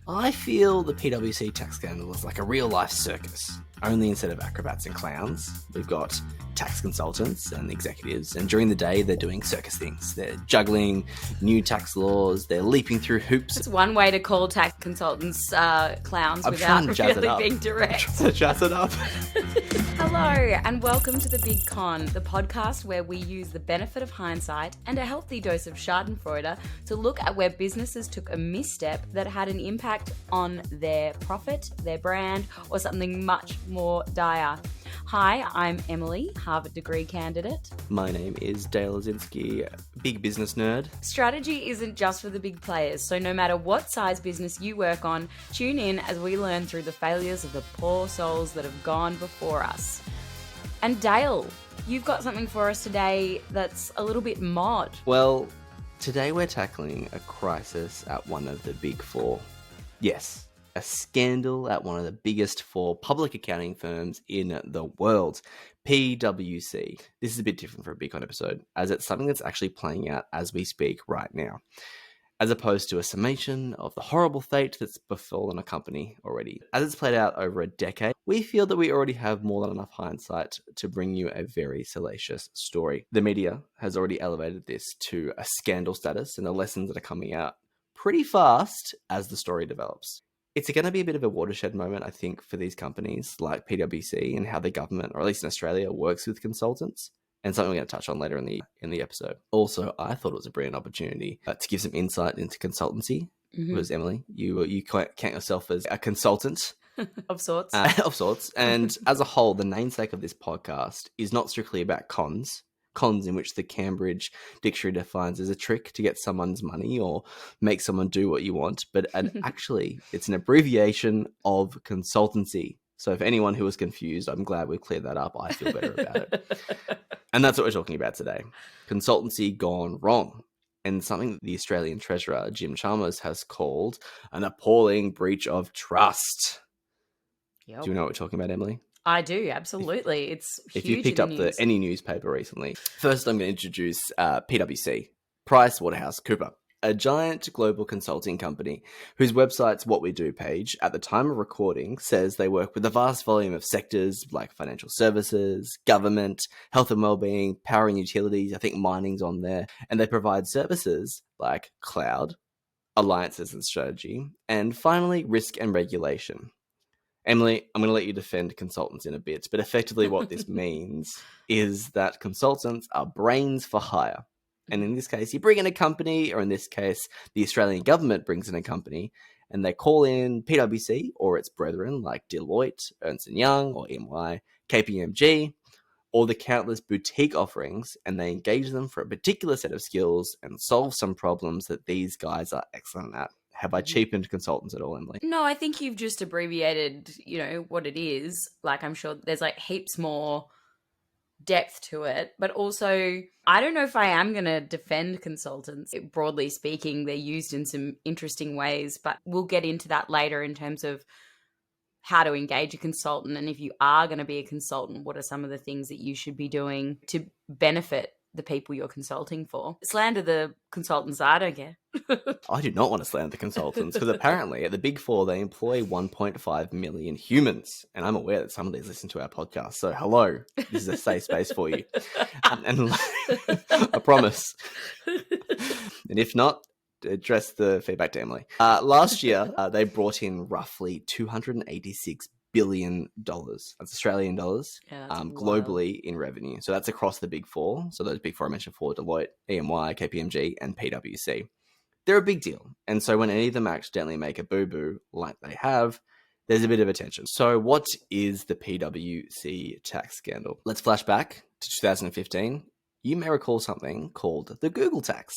I feel the PWC tax scandal is like a real-life circus. Only instead of acrobats and clowns, we've got tax consultants and executives, and during the day they're doing circus things. They're juggling new tax laws, they're leaping through hoops. It's one way to call tax consultants clowns without really being direct. I'm trying to jazz it up. Hello, and welcome to The Big Con, the podcast where we use the benefit of hindsight and a healthy dose of schadenfreude to look at where businesses took a misstep that had an impact on their profit, their brand, or something much more dire. Hi, I'm Emily, Harvard degree candidate. My name is Dale Lazinski, big business nerd. Strategy isn't just for the big players, so no matter what size business you work on, tune in as we learn through the failures of the poor souls that have gone before us. And Dale, you've got something for us today that's a little bit mod. Well, today we're tackling a crisis at one of the big four. Yes, a scandal at one of the biggest four public accounting firms in the world, PWC. This is a bit different for a Big Con episode, as it's something that's actually playing out as we speak right now, as opposed to a summation of the horrible fate that's befallen a company already. As it's played out over a decade, we feel that we already have more than enough hindsight to bring you a very salacious story. The media has already elevated this to a scandal status, and the lessons that are coming out pretty fast as the story develops. It's going to be a bit of a watershed moment, I think, for these companies like PwC and how the government, or at least in Australia, works with consultants, and something we're going to touch on later in the episode. Also, I thought it was a brilliant opportunity to give some insight into consultancy. Because Emily, you count yourself as a consultant. Of sorts. Of sorts. And as a whole, the namesake of this podcast is not strictly about cons in which the Cambridge Dictionary defines as a trick to get someone's money or make someone do what you want, but actually it's an abbreviation of consultancy. So for anyone who was confused, I'm glad we've cleared that up. I feel better about it. And that's what we're talking about today. Consultancy gone wrong. And something that the Australian Treasurer, Jim Chalmers, has called an appalling breach of trust. Yep. Do you know what we're talking about, Emily? I do, absolutely. It's huge. If you picked up news. any newspaper recently, first I'm going to introduce PwC, PricewaterhouseCoopers, a giant global consulting company whose website's What We Do page at the time of recording says they work with a vast volume of sectors like financial services, government, health and wellbeing, power and utilities. I think mining's on there, and they provide services like cloud, alliances and strategy, and finally risk and regulation. Emily, I'm going to let you defend consultants in a bit, but effectively what this means is that consultants are brains for hire. And in this case, you bring in a company, or in this case, the Australian government brings in a company, and they call in PwC or its brethren like Deloitte, Ernst & Young, or EY, KPMG, or the countless boutique offerings, and they engage them for a particular set of skills and solve some problems that these guys are excellent at. Have I cheapened consultants at all, Emily? No, I think you've just abbreviated, what it is. Like, I'm sure there's like heaps more depth to it. But also, I don't know if I am going to defend consultants. Broadly speaking, they're used in some interesting ways, but we'll get into that later in terms of how to engage a consultant. And if you are going to be a consultant, what are some of the things that you should be doing to benefit the people you're consulting for? Slander the consultants, I don't care. I do not want to slander the consultants, because apparently at the Big Four, they employ 1.5 million humans. And I'm aware that some of these listen to our podcast. So hello, this is a safe space for you. And I promise. And if not, address the feedback to Emily. Last year, they brought in roughly $286 billion. That's Australian dollars, globally in revenue. So that's across the Big Four. So those Big Four I mentioned before, Deloitte, EY, KPMG, and PwC. They're a big deal. And so when any of them accidentally make a boo-boo like they have, there's a bit of attention. So what is the PwC tax scandal? Let's flash back to 2015. You may recall something called the Google tax.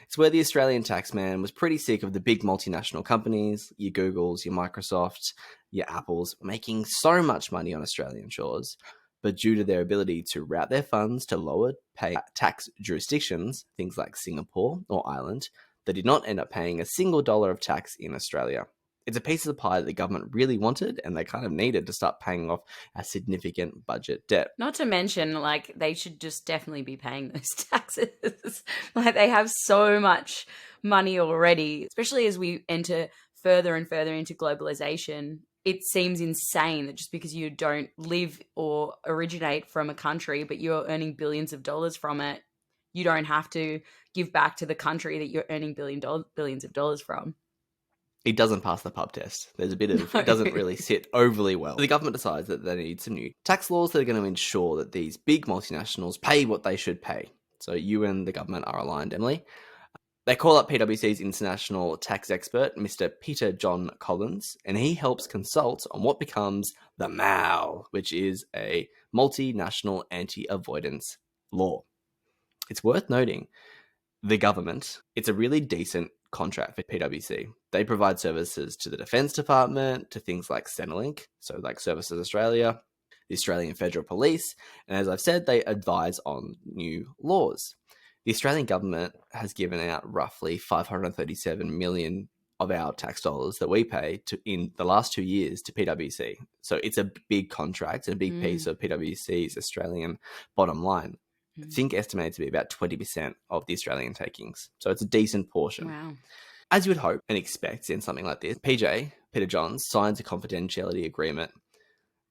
It's where the Australian taxman was pretty sick of the big multinational companies, your Googles, your Microsofts, your Apples, making so much money on Australian shores. But due to their ability to route their funds to lower pay tax jurisdictions, things like Singapore or Ireland, they did not end up paying a single dollar of tax in Australia. It's a piece of the pie that the government really wanted, and they kind of needed to start paying off a significant budget debt. Not to mention, like, they should just definitely be paying those taxes. Like, they have so much money already, especially as we enter further and further into globalization, it seems insane that just because you don't live or originate from a country, but you're earning billions of dollars from it, you don't have to give back to the country that you're earning billions of dollars from. It doesn't pass the pub test. There's a bit of, it doesn't really sit overly well. The government decides that they need some new tax laws that are going to ensure that these big multinationals pay what they should pay. So you and the government are aligned, Emily. They call up PwC's international tax expert, Mr. Peter John Collins, and he helps consult on what becomes the MAL, which is a multinational anti-avoidance law. It's worth noting, the government, it's a really decent contract for PwC. They provide services to the Defence Department, to things like Centrelink, so like Services Australia, the Australian Federal Police, and as I've said, they advise on new laws. The Australian government has given out roughly 537 million of our tax dollars that we pay in the last 2 years to PwC. So it's a big contract and a big piece of PwC's Australian bottom line. I think estimated to be about 20% of the Australian takings. So it's a decent portion. Wow. As you would hope and expect in something like this, Peter Johns, signs a confidentiality agreement,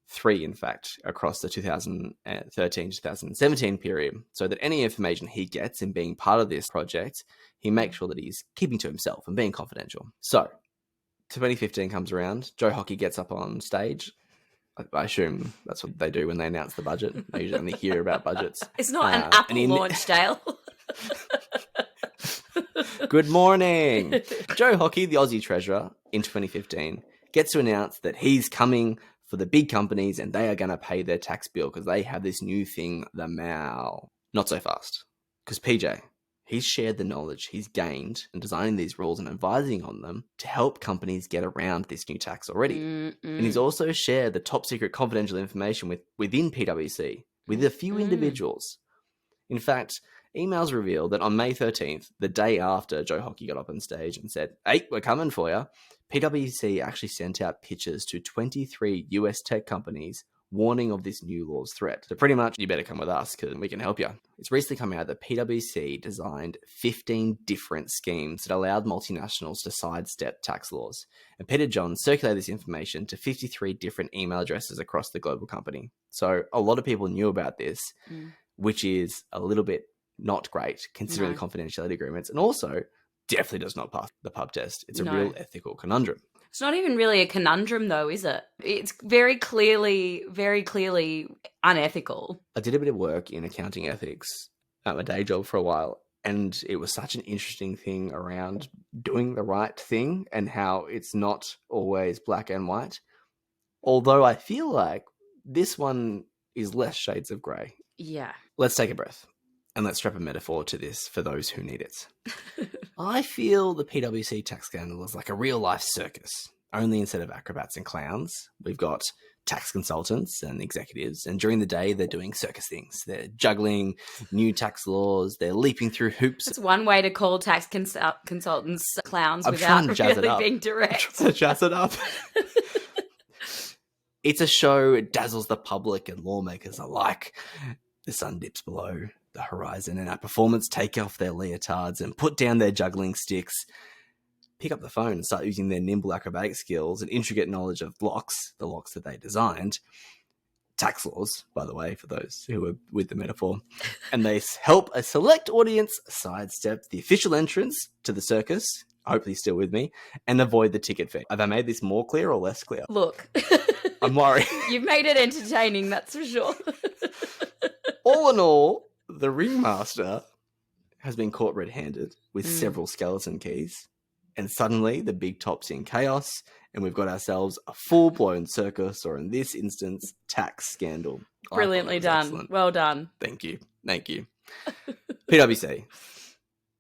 3 in fact, across the 2013-2017 period, so that any information he gets in being part of this project, he makes sure that he's keeping to himself and being confidential. So 2015 comes around, Joe Hockey gets up on stage. I assume that's what they do when they announce the budget. They usually only hear about budgets. It's not an Apple launch, Dale. Good morning. Joe Hockey, the Aussie treasurer, in 2015, gets to announce that he's coming for the big companies and they are going to pay their tax bill because they have this new thing, the MAL. Not so fast. Because PJ, he's shared the knowledge he's gained in designing these rules and advising on them to help companies get around this new tax already. And he's also shared the top secret confidential information within PwC with a few individuals. In fact, emails reveal that on May 13th, the day after Joe Hockey got up on stage and said, "Hey, we're coming for you," PwC actually sent out pitches to 23 US tech companies warning of this new law's threat. So pretty much, you better come with us because we can help you. It's recently come out that PwC designed 15 different schemes that allowed multinationals to sidestep tax laws. And Peter Johns circulated this information to 53 different email addresses across the global company. So a lot of people knew about this, which is a little bit not great considering the confidentiality agreements, and also definitely does not pass the pub test. It's a real ethical conundrum. It's not even really a conundrum though, is it? It's very clearly unethical. I did a bit of work in accounting ethics at my day job for a while, and it was such an interesting thing around doing the right thing and how it's not always black and white. Although I feel like this one is less shades of grey. Yeah. Let's take a breath. And let's strap a metaphor to this for those who need it. I feel the PwC tax scandal is like a real-life circus, only instead of acrobats and clowns, we've got tax consultants and executives, and during the day, they're doing circus things. They're juggling new tax laws, they're leaping through hoops. It's one way to call tax consultants clowns without really being direct. I'm trying to jazz it up. It's a show, it dazzles the public and lawmakers alike. The sun dips below the horizon and our performers take off their leotards and put down their juggling sticks, pick up the phone and start using their nimble acrobatic skills and intricate knowledge of the locks that they designed. Tax laws, by the way, for those who are with the metaphor. And they help a select audience sidestep the official entrance to the circus, hopefully still with me, and avoid the ticket fee. Have I made this more clear or less clear? Look. I'm worried. You've made it entertaining, that's for sure. All in all, the ringmaster has been caught red-handed with several skeleton keys, and suddenly the big top's in chaos, and we've got ourselves a full-blown circus, or in this instance, tax scandal. Brilliantly done. Excellent. Well done. Thank you. PwC.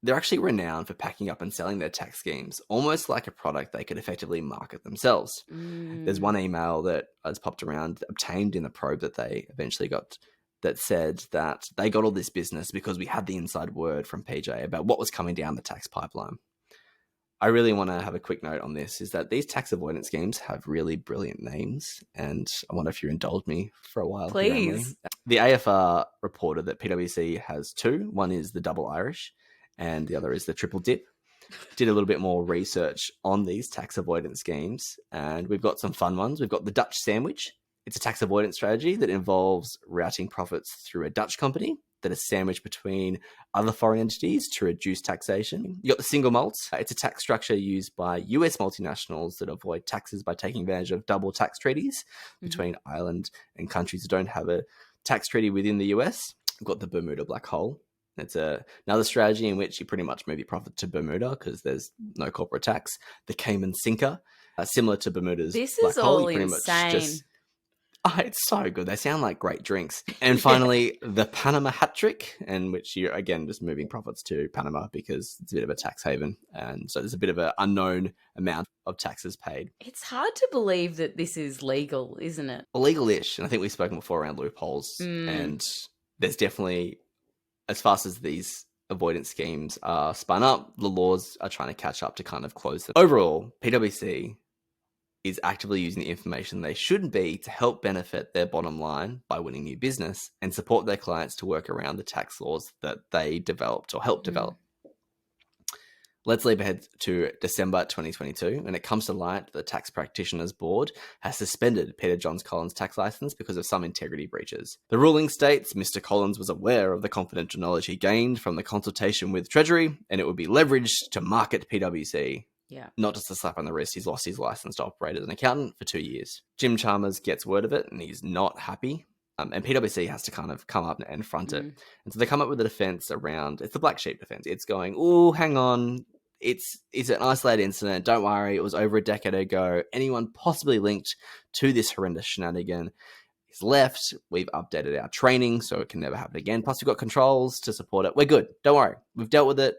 They're actually renowned for packing up and selling their tax schemes, almost like a product they could effectively market themselves. There's one email that has popped around, obtained in the probe that they eventually got, that said that they got all this business because we had the inside word from PJ about what was coming down the tax pipeline. I really want to have a quick note on this, is that these tax avoidance schemes have really brilliant names, and I wonder if you indulge me for a while. Please. The AFR reported that PwC has 2. One is the double Irish, and the other is the triple dip. did a little bit more research on these tax avoidance schemes, and we've got some fun ones. We've got the Dutch sandwich. It's a tax avoidance strategy that involves routing profits through a Dutch company that is sandwiched between other foreign entities to reduce taxation. You got the single mults. It's a tax structure used by US multinationals that avoid taxes by taking advantage of double tax treaties between Ireland and countries that don't have a tax treaty within the US. We've got the Bermuda black hole. It's another strategy in which you pretty much move your profit to Bermuda because there's no corporate tax. The Cayman sinker, similar to Bermuda's This black is hole. all You pretty insane. much just... Oh, it's so good. They sound like great drinks. And finally, the Panama hat trick, in which you're, again, just moving profits to Panama because it's a bit of a tax haven. And so there's a bit of an unknown amount of taxes paid. It's hard to believe that this is legal, isn't it? Legal-ish. And I think we've spoken before around loopholes. And there's definitely, as fast as these avoidance schemes are spun up, the laws are trying to catch up to kind of close them. Overall, PwC is actively using the information they should be to help benefit their bottom line by winning new business and support their clients to work around the tax laws that they developed or helped develop. Let's leap ahead to December 2022. When it comes to light, the Tax Practitioners Board has suspended Peter Johns Collins' tax license because of some integrity breaches. The ruling states Mr. Collins was aware of the confidential knowledge he gained from the consultation with Treasury, and it would be leveraged to market PwC. Yeah. Not just a slap on the wrist, he's lost his license to operate as an accountant for 2 years. Jim Chalmers gets word of it and he's not happy. And PwC has to kind of come up and front it. And so they come up with a defense around, it's the black sheep defense. It's going, oh, hang on, it's an isolated incident. Don't worry, it was over a decade ago. Anyone possibly linked to this horrendous shenanigan is left. We've updated our training so it can never happen again. Plus we've got controls to support it. We're good. Don't worry. We've dealt with it.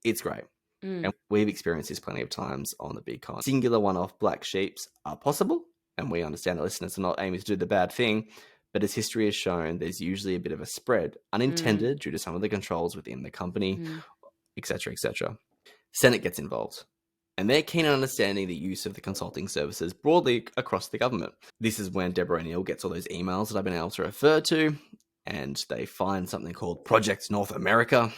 It's great. And we've experienced this plenty of times on the big con. Singular one-off black sheeps are possible, and we understand that listeners are not aiming to do the bad thing, but as history has shown, there's usually a bit of a spread, unintended due to some of the controls within the company, etc., etc. Senate gets involved, and they're keen on understanding the use of the consulting services broadly across the government. This is when Deborah O'Neill gets all those emails that I've been able to refer to, and they find something called Project North America.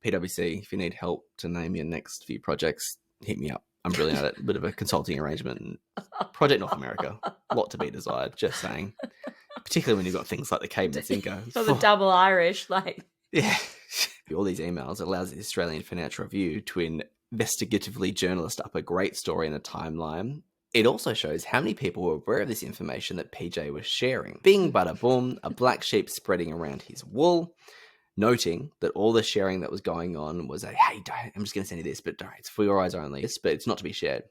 PwC, if you need help to name your next few projects, hit me up. I'm brilliant at it. A bit of a consulting arrangement. Project North America, a lot to be desired, just saying. Particularly when you've got things like the Cayman sinker. Or the double Irish, like. Yeah. All these emails allows the Australian Financial Review to investigatively journalist up a great story in a timeline. It also shows how many people were aware of this information that PJ was sharing. Bing, bada, boom, a black sheep spreading around his wool. Noting that all the sharing that was going on was a, hey, I'm just going to send you this, but don't, it's for your eyes only, but it's not to be shared,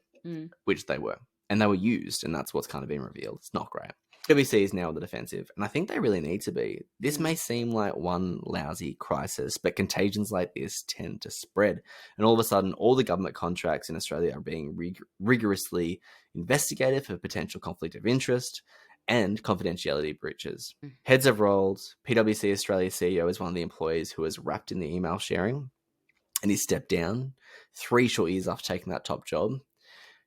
which they were. And they were used, and that's what's kind of been revealed. It's not great. PwC is now on the defensive, and I think they really need to be. This may seem like one lousy crisis, but contagions like this tend to spread. And all of a sudden, all the government contracts in Australia are being rigorously investigated for potential conflict of interest and confidentiality breaches. Heads have rolled. PwC Australia CEO is one of the employees who was wrapped in the email sharing, and he stepped down 3 short years after taking that top job.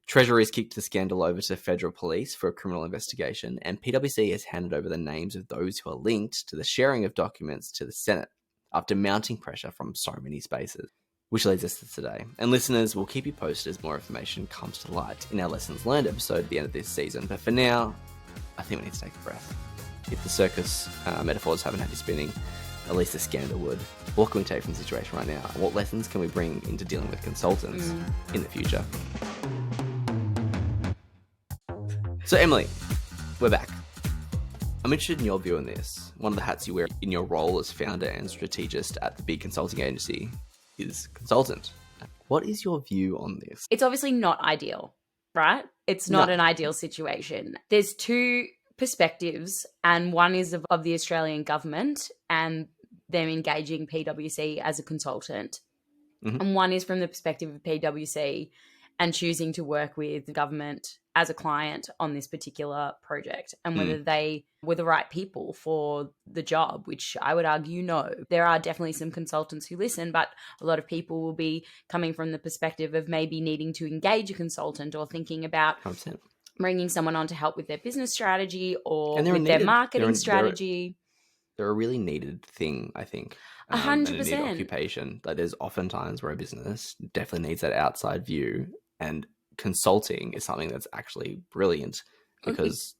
Treasury has kicked the scandal over to federal police for a criminal investigation, and PwC has handed over the names of those who are linked to the sharing of documents to the Senate after mounting pressure from so many spaces. Which leads us to today. And listeners, we'll keep you posted as more information comes to light in our Lessons Learned episode at the end of this season. But for now, I think we need to take a breath. If the circus metaphors haven't had you spinning, at least the scandal would. What can we take from the situation right now? And what lessons can we bring into dealing with consultants in the future? So Emily, we're back. I'm interested in your view on this. One of the hats you wear in your role as founder and strategist at the big consulting agency is consultant. What is your view on this? It's obviously not ideal, right? It's not an ideal situation. There's 2 perspectives, and one is of the Australian government and them engaging PwC as a consultant. And one is from the perspective of PwC and choosing to work with the government as a client on this particular project, and whether they were the right people for the job, which I would argue no. There are definitely some consultants who listen, but a lot of people will be coming from the perspective of maybe needing to engage a consultant or thinking about 100%. Bringing someone on to help with their business strategy or with their marketing strategy. they're a really needed thing, I think, and a needed 100%. occupation. Like there's often times where a business definitely needs that outside view, and consulting is something that's actually brilliant because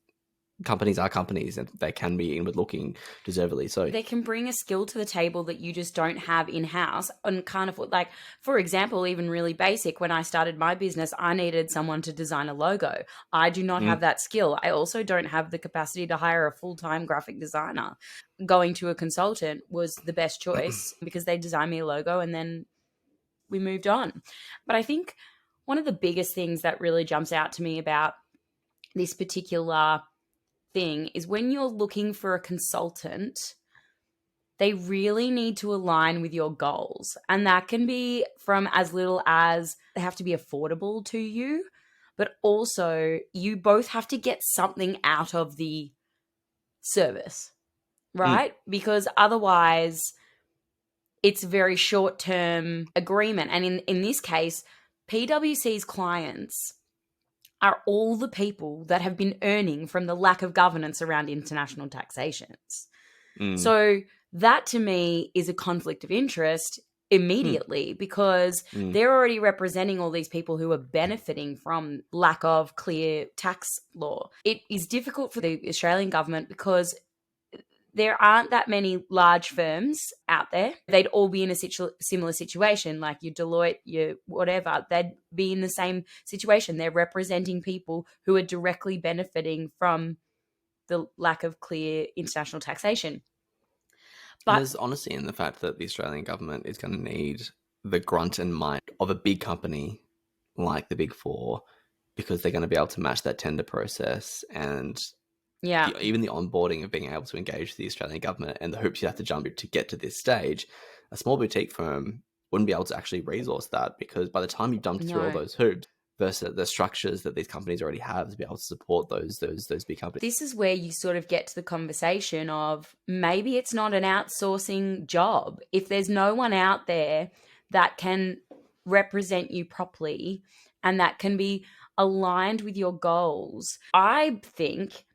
companies are companies and they can be inward looking deservedly. So they can bring a skill to the table that you just don't have in-house and can't afford. Like, for example, even really basic, when I started my business, I needed someone to design a logo. I do not have that skill. I also don't have the capacity to hire a full-time graphic designer. Going to a consultant was the best choice because they designed me a logo and then we moved on. But I think one of the biggest things that really jumps out to me about this particular thing is when you're looking for a consultant, they really need to align with your goals. And that can be from as little as they have to be affordable to you, but also you both have to get something out of the service, right? Because otherwise it's a very short-term agreement. And in this case, PWC's clients are all the people that have been earning from the lack of governance around international taxations. So that to me is a conflict of interest immediately because they're already representing all these people who are benefiting from lack of clear tax law. It is difficult for the Australian government because there aren't that many large firms out there. They'd all be in a similar situation, like your Deloitte, your whatever. They'd be in the same situation. They're representing people who are directly benefiting from the lack of clear international taxation. But there's honesty in the fact that the Australian government is going to need the grunt and might of a big company like the Big Four because they're going to be able to match that tender process and even the onboarding of being able to engage with the Australian government and the hoops you have to jump to get to this stage. A small boutique firm wouldn't be able to actually resource that because by the time you've dumped through all those hoops versus the structures that these companies already have to be able to support those big companies. This is where you sort of get to the conversation of maybe it's not an outsourcing job. If there's no one out there that can represent you properly and that can be aligned with your goals, I think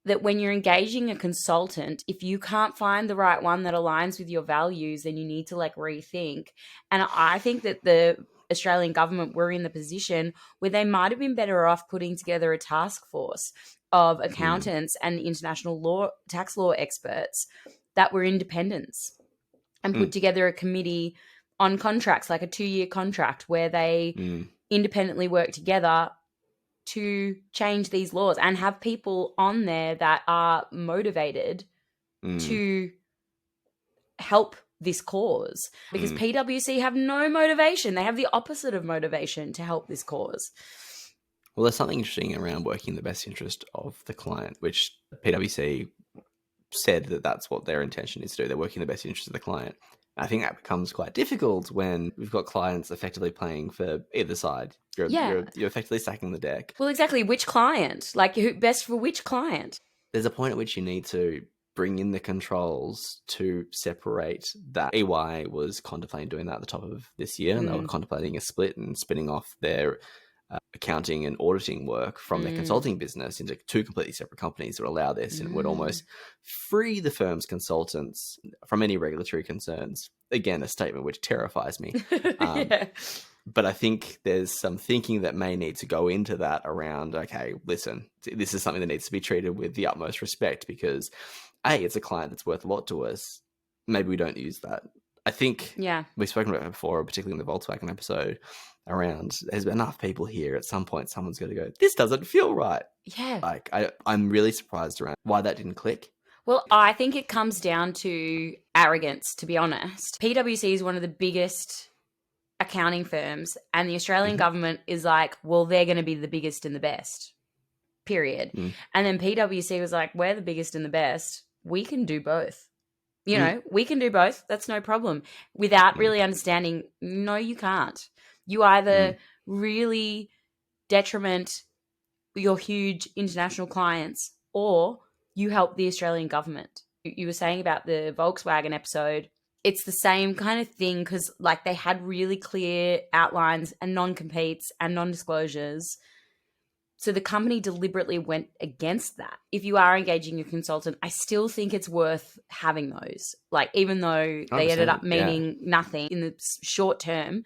that when you're engaging a consultant, if you can't find the right one that aligns with your values, then you need to like rethink. And I think that the Australian government were in the position where they might have been better off putting together a task force of accountants and international law, tax law experts that were independents and put together a committee on contracts, like a 2-year contract where they independently work together to change these laws and have people on there that are motivated to help this cause because PWC have no motivation. They have the opposite of motivation to help this cause. Well, there's something interesting around working in the best interest of the client, which PWC said that that's what their intention is to do. They're working in the best interest of the client. I think that becomes quite difficult when we've got clients effectively playing for either side. You're effectively stacking the deck. Well, exactly. Which client? Like, who best for which client? There's a point at which you need to bring in the controls to separate that. EY was contemplating doing that at the top of this year, and they were contemplating a split and spinning off their accounting and auditing work from their consulting business into 2 completely separate companies that would allow this and would almost free the firm's consultants from any regulatory concerns. Again, a statement which terrifies me. But I think there's some thinking that may need to go into that around, okay, listen, this is something that needs to be treated with the utmost respect because, A, it's a client that's worth a lot to us. Maybe we don't use that. I think we've spoken about it before, particularly in the Volkswagen episode, around there's enough people here. At some point, someone's going to go, this doesn't feel right. Yeah. Like, I'm really surprised around why that didn't click. Well, I think it comes down to arrogance, to be honest. PwC is one of the biggest accounting firms, and the Australian government is like, well, they're going to be the biggest and the best, period. And then PwC was like, we're the biggest and the best. We can do both. You know, we can do both. That's no problem. Without really understanding, no, you can't. You either really detriment your huge international clients or you help the Australian government. You were saying about the Volkswagen episode, it's the same kind of thing because like they had really clear outlines and non-competes and non-disclosures So the company deliberately went against that. If you are engaging a consultant, I still think it's worth having those. Like, even though they ended up 100%, yeah. meaning nothing in the short term,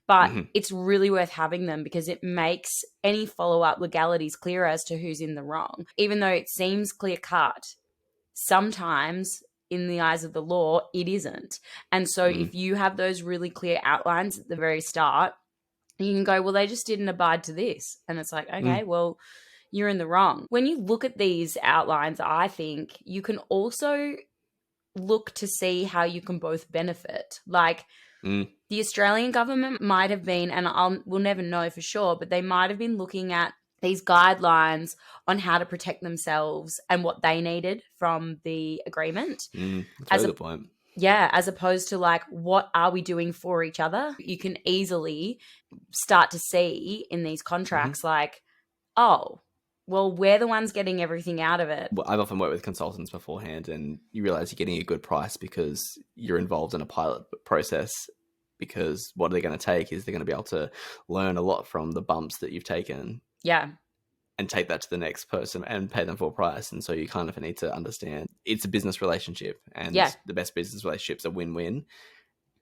but Mhm. it's really worth having them because it makes any follow-up legalities clear as to who's in the wrong. Even though it seems clear-cut, sometimes in the eyes of the law, it isn't. And so if you have those really clear outlines at the very start, you can go, well, they just didn't abide to this. And it's like, okay, well, you're in the wrong. When you look at these outlines, I think you can also look to see how you can both benefit. Like, the Australian government might have been, and we'll never know for sure, but they might have been looking at these guidelines on how to protect themselves and what they needed from the agreement. That's a As really a good point. Yeah, as opposed to like, what are we doing for each other? You can easily start to see in these contracts, like, oh, well, we're the ones getting everything out of it. Well, I've often worked with consultants beforehand, and you realize you're getting a good price because you're involved in a pilot process. Because what they're going to take is they're going to be able to learn a lot from the bumps that you've taken. Yeah. And take that to the next person and pay them full price. And so you kind of need to understand it's a business relationship, and the best business relationships are win-win.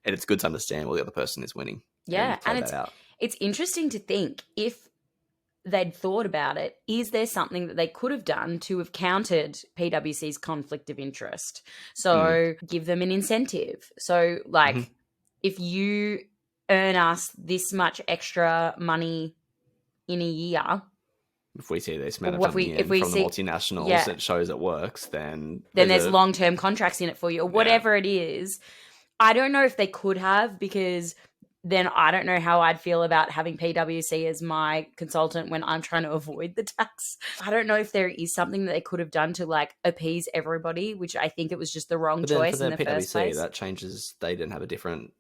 And it's good to understand what the other person is winning. Yeah. And play that out. It's interesting to think, if they'd thought about it, is there something that they could have done to have countered PwC's conflict of interest? So give them an incentive. So like, if you earn us this much extra money in a year, if we see this amount of funding from the multinationals that shows it works, then there's long-term contracts in it for you, or whatever it is. I don't know if they could have, because then I don't know how I'd feel about having PwC as my consultant when I'm trying to avoid the tax. I don't know if there is something that they could have done to like appease everybody, which I think it was just the wrong choice in the first place. That changes. They didn't have a different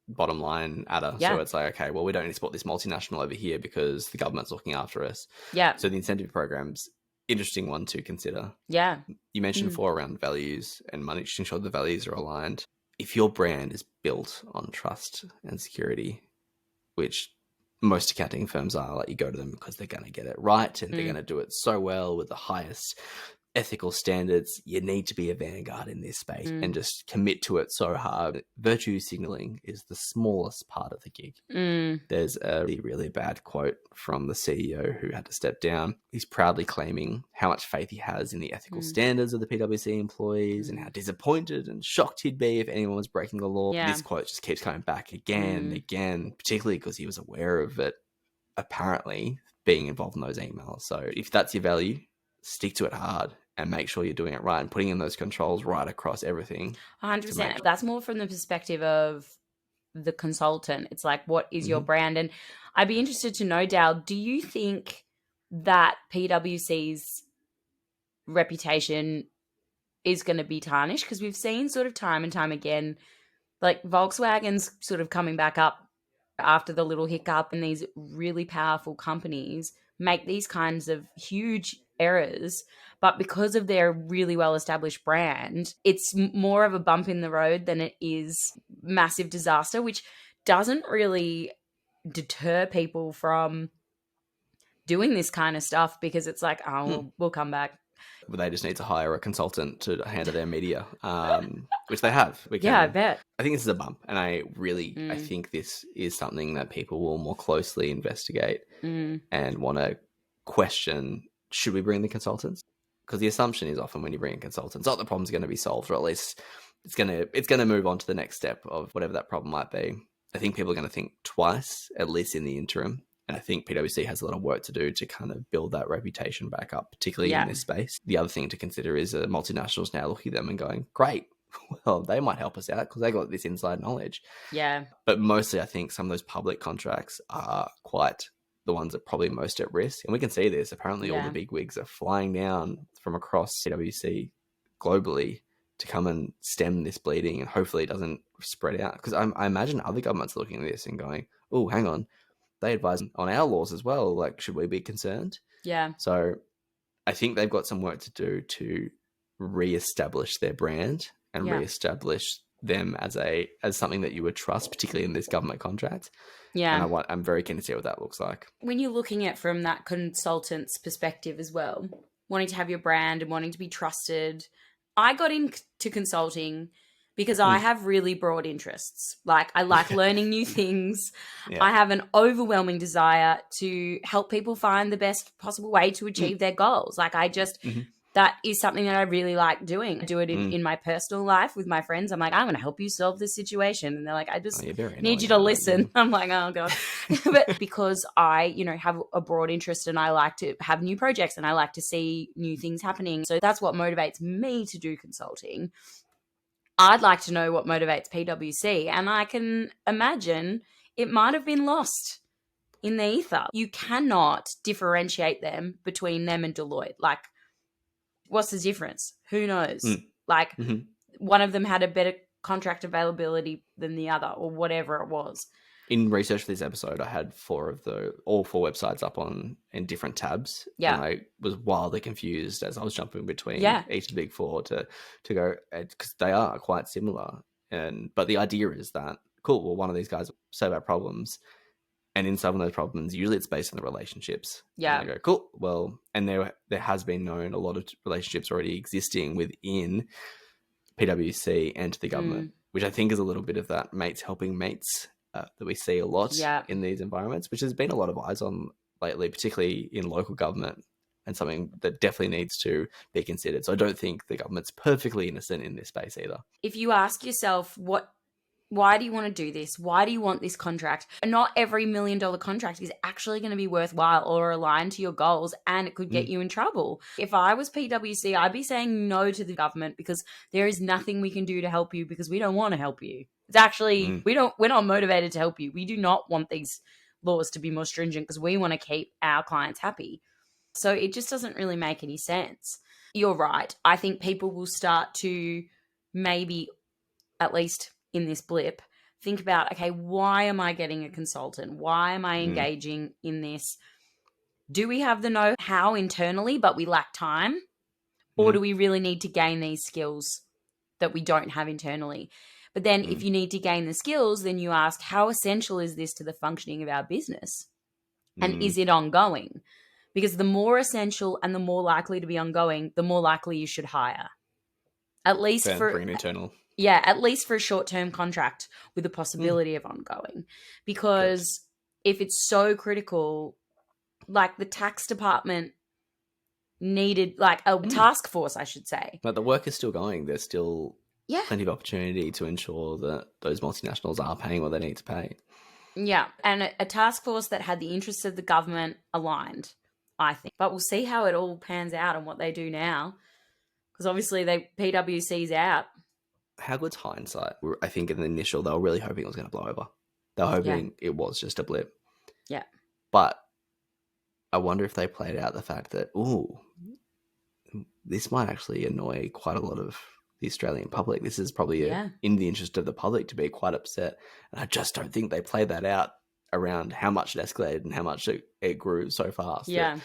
bottom line adder. So it's like, okay, well, we don't need to support this multinational over here because the government's looking after us. So the incentive program's interesting one to consider. You mentioned before around values and making sure the values are aligned. If your brand is built on trust and security, which most accounting firms are, like, you go to them because they're going to get it right and they're going to do it so well with the highest ethical standards, you need to be a vanguard in this space and just commit to it so hard. Virtue signaling is the smallest part of the gig. There's a really, really bad quote from the CEO who had to step down. He's proudly claiming how much faith he has in the ethical standards of the PwC employees and how disappointed and shocked he'd be if anyone was breaking the law. This quote just keeps coming back again and again, particularly because he was aware of it, apparently, being involved in those emails. So if that's your value, stick to it hard and make sure you're doing it right and putting in those controls right across everything. 100%. That's more from the perspective of the consultant. It's like, what is your brand? And I'd be interested to know, Dale, do you think that PwC's reputation is going to be tarnished? Because we've seen sort of time and time again, like Volkswagen's sort of coming back up after the little hiccup, and these really powerful companies make these kinds of huge errors, but because of their really well-established brand, it's more of a bump in the road than it is massive disaster, which doesn't really deter people from doing this kind of stuff, because it's like, oh, we'll come back. They just need to hire a consultant to handle their media, which they have. I bet. I think this is a bump, and I think this is something that people will more closely investigate and want to question. Should we bring the consultants? Because the assumption is often when you bring in consultants, the problem's going to be solved, or at least it's going to move on to the next step of whatever that problem might be. I think people are going to think twice, at least in the interim. And I think PwC has a lot of work to do to kind of build that reputation back up, particularly in this space. The other thing to consider is multinationals now looking at them and going, great, well, they might help us out because they got this inside knowledge. But mostly I think some of those public contracts are quite the ones that are probably most at risk. And we can see this. Apparently all the big wigs are flying down from across PwC globally to come and stem this bleeding, and hopefully it doesn't spread out. Because I imagine other governments are looking at this and going, oh, hang on, they advise on our laws as well. Like, should we be concerned? So I think they've got some work to do to reestablish their brand and reestablish them as something that you would trust, particularly in this government contract. Yeah. And I'm very keen to see what that looks like. When you're looking at from that consultant's perspective as well, wanting to have your brand and wanting to be trusted, I got into consulting because I have really broad interests. Like, I like learning new things. Yeah. I have an overwhelming desire to help people find the best possible way to achieve their goals. Like, I just, that is something that I really like doing. I do it in my personal life with my friends. I'm like, I'm going to help you solve this situation. And they're like, I just need you to listen. I'm like, oh God. But because I, have a broad interest and I like to have new projects and I like to see new things happening. So that's what motivates me to do consulting. I'd like to know what motivates PWC, and I can imagine it might have been lost in the ether. You cannot differentiate them between them and Deloitte. Like, what's the difference? Who knows? Like, one of them had a better contract availability than the other, or whatever it was. In research for this episode, I had all four websites up in different tabs. Yeah. And I was wildly confused as I was jumping between each of the big four to go, because they are quite similar. But the idea is that, cool, well, one of these guys say about problems, and in some of those problems, usually it's based on the relationships. Yeah. And I go, cool, well, and there has been known a lot of relationships already existing within PWC and to the government, which I think is a little bit of that mates helping mates that we see a lot in these environments, which has been a lot of eyes on lately, particularly in local government, and something that definitely needs to be considered. So I don't think the government's perfectly innocent in this space either. If you ask yourself, why do you want to do this? Why do you want this contract? Not every $1 million contract is actually going to be worthwhile or aligned to your goals, and it could get you in trouble. If I was PWC, I'd be saying no to the government because there is nothing we can do to help you because we don't want to help you. It's actually, we're not motivated to help you. We do not want these laws to be more stringent because we want to keep our clients happy. So it just doesn't really make any sense. You're right. I think people will start to maybe, at least in this blip, think about, okay, why am I getting a consultant? Why am I engaging in this? Do we have the know-how internally, but we lack time? Or do we really need to gain these skills that we don't have internally? But then if you need to gain the skills, then you ask, how essential is this to the functioning of our business? And is it ongoing? Because the more essential and the more likely to be ongoing, the more likely you should hire. At least for an internal. Yeah, at least for a short-term contract with the possibility of ongoing. Because if it's so critical, like the tax department needed, like a task force, I should say. But the work is still going. There's still plenty of opportunity to ensure that those multinationals are paying what they need to pay. Yeah, and a task force that had the interests of the government aligned, I think. But we'll see how it all pans out and what they do now. Because obviously PWC's out. How good's hindsight? I think in the initial, they were really hoping it was going to blow over. They were hoping it was just a blip. Yeah. But I wonder if they played out the fact that, this might actually annoy quite a lot of the Australian public. This is probably in the interest of the public to be quite upset. And I just don't think they played that out around how much it escalated and how much it grew so fast. Yeah.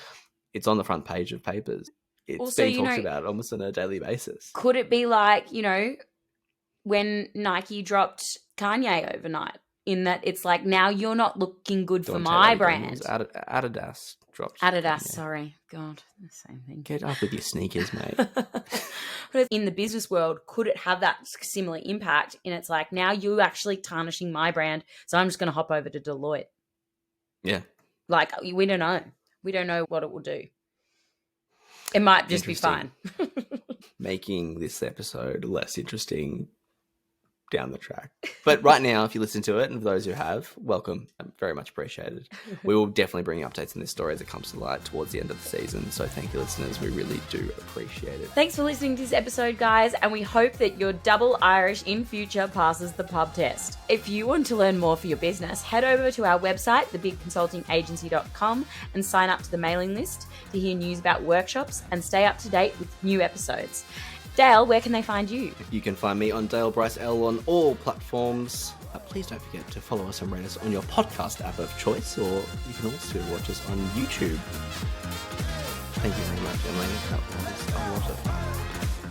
It's on the front page of papers. It's also, being talked about almost on a daily basis. Could it be like, when Nike dropped Kanye overnight, in that it's like, now you're not looking good for my brand. Adidas dropped. Adidas, sorry. God, the same thing. Get up with your sneakers, mate. But in the business world, could it have that similar impact? And it's like, now you're actually tarnishing my brand, so I'm just going to hop over to Deloitte. Yeah. Like, we don't know. We don't know what it will do. It might just be fine. Making this episode less interesting down the track. But right now, if you listen to it, and for those who have, welcome. Very much appreciated. We will definitely bring you updates on this story as it comes to light towards the end of the season. So thank you, listeners. We really do appreciate it. Thanks for listening to this episode, guys, and we hope that your double Irish in future passes the pub test. If you want to learn more for your business, head over to our website, thebigconsultingagency.com, and sign up to the mailing list to hear news about workshops and stay up to date with new episodes. Dale, where can they find you? You can find me on Dale Bryce L on all platforms. Please don't forget to follow us and rate us on your podcast app of choice, or you can also watch us on YouTube. Thank you very much, Emily. That was a lot of fun.